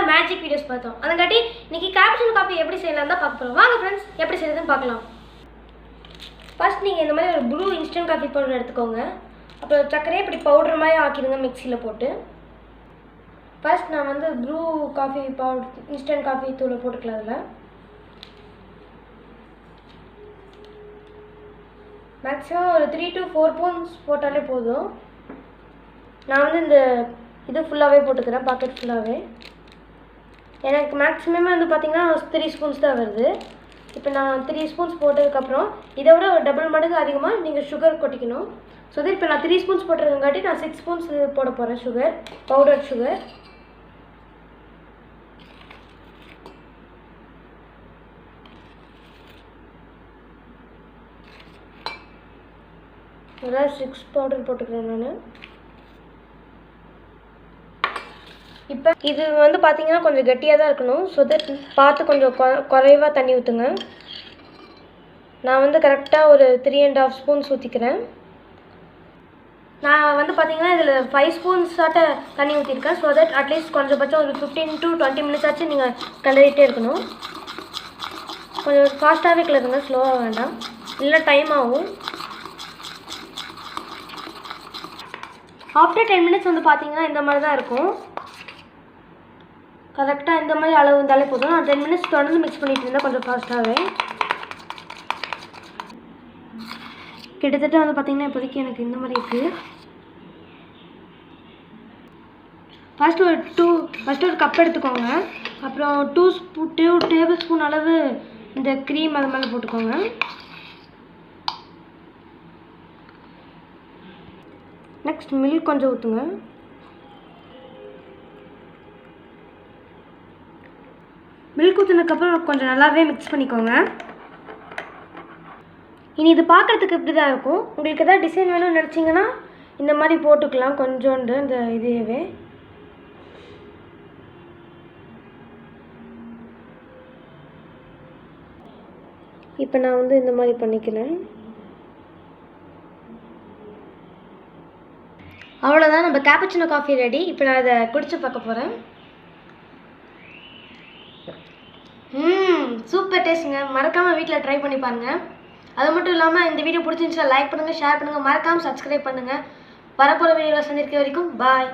Magic videos பார்த்தோம். அதங்காட்டி இன்னைக்கு capsule coffee எப்படி செய்யலாம் தான் பார்க்க போகிறோம். வாங்க ஃப்ரெண்ட்ஸ், எப்படி செய்யறதுன்னு பார்க்கலாம். ஃபர்ஸ்ட் நீங்கள் இந்த மாதிரி ஒரு ப்ளூ இன்ஸ்டன்ட் காஃபி பவுடர் எடுத்துக்கோங்க. அப்புறம் சர்க்கரையை இப்படி பவுடர் மாதிரி ஆக்கிடுங்க மிக்சியில் போட்டு. ஃபர்ஸ்ட் நான் வந்து blue coffee powder instant coffee தூளை போட்டுக்கலாம். அதில் மேக்ஸிமம் ஒரு 3 to 4 ஸ்பூன்ஸ் போட்டாலே போதும். நான் வந்து இந்த இது ஃபுல்லாகவே போட்டுக்கிறேன், பாக்கெட் ஃபுல்லாகவே. எனக்கு மேக்ஸிமம் வந்து பார்த்திங்கன்னா 3 ஸ்பூன்ஸ் தான் வருது. இப்போ நான் 3 ஸ்பூன்ஸ் போட்டதுக்கப்புறம் இதை விட ஒரு டபுள் மடங்கு அதிகமாக நீங்கள் சுகர் கொட்டிக்கணும். ஸோ இது இப்போ நான் 3 ஸ்பூன்ஸ் போட்டிருக்கங்காட்டி நான் 6 ஸ்பூன்ஸ் போட போகிறேன் சுகர், பவுடர் சுகர். அதாவது 6 பவுடர் போட்டுக்கிறேன் நான். இப்போ இது வந்து பார்த்தீங்கன்னா கொஞ்சம் கட்டியாக தான் இருக்கணும். ஸோ தட் பார்த்து கொஞ்சம் குறைவாக தண்ணி ஊற்றுங்க. நான் வந்து கரெக்டாக ஒரு 3.5 ஸ்பூன்ஸ் ஊற்றிக்கிறேன். நான் வந்து பார்த்தீங்கன்னா இதில் 5 ஸ்பூன்ஸ் ஆட்ட தண்ணி ஊற்றிருக்கேன். ஸோ தட் அட்லீஸ்ட் கொஞ்சம் ஒரு 15 to 20 மினிட்ஸ் ஆச்சு நீங்கள் கிளறிட்டே இருக்கணும். கொஞ்சம் ஃபாஸ்ட்டாகவே கிளறுங்க, ஸ்லோவாக வேண்டாம், இல்லை டைம் ஆகும். ஆஃப்டர் 10 மினிட்ஸ் வந்து பார்த்தீங்கன்னா இந்த மாதிரி தான் இருக்கும். கரெக்டாக இந்த மாதிரி அளவு இருந்தாலே போதும். நான் 10 மினிட்ஸ் தொடர்ந்து மிக்ஸ் பண்ணிட்டு இருந்தேன் கொஞ்சம் ஃபாஸ்ட்டாகவே. கிட்டத்தட்ட வந்து பார்த்திங்கன்னா இப்போதைக்கு எனக்கு இந்த மாதிரி இருக்குது. ஃபஸ்ட்டு ஒரு கப் எடுத்துக்கோங்க. அப்புறம் 2 டேபிள் ஸ்பூன் அளவு இந்த க்ரீம் அது மேலே போட்டுக்கோங்க. நெக்ஸ்ட் மில்க் கொஞ்சம் ஊற்றுங்க. மில்க் ஊற்றினதுக்கப்புறம் கொஞ்சம் நல்லாவே மிக்ஸ் பண்ணிக்கோங்க. இனி இது பார்க்குறதுக்கு இப்படி தான் இருக்கும். உங்களுக்கு எதாவது டிசைன் வேணும்னு நினச்சிங்கன்னா இந்த மாதிரி போட்டுக்கலாம் கொஞ்சோண்டு இந்த இதையவே. இப்போ நான் வந்து இந்த மாதிரி பண்ணிக்கிறேன். அவ்வளோதான், நம்ம கேப்பச்சினோ காஃபி ரெடி. இப்போ நான் அதை குடிச்சு பார்க்க போகிறேன். சூப்பர் டேஸ்ட்டுங்க. மறக்காமல் வீட்டில் ட்ரை பண்ணி பாருங்கள். அது மட்டும் இல்லாமல் இந்த வீடியோ பிடிச்சிருந்துச்சுன்னா லைக் பண்ணுங்கள், ஷேர் பண்ணுங்கள், மறக்காமல் சப்ஸ்கிரைப் பண்ணுங்கள். வரப்போகிற வீடியோவில் சந்திக்க வரைக்கும் பாய்.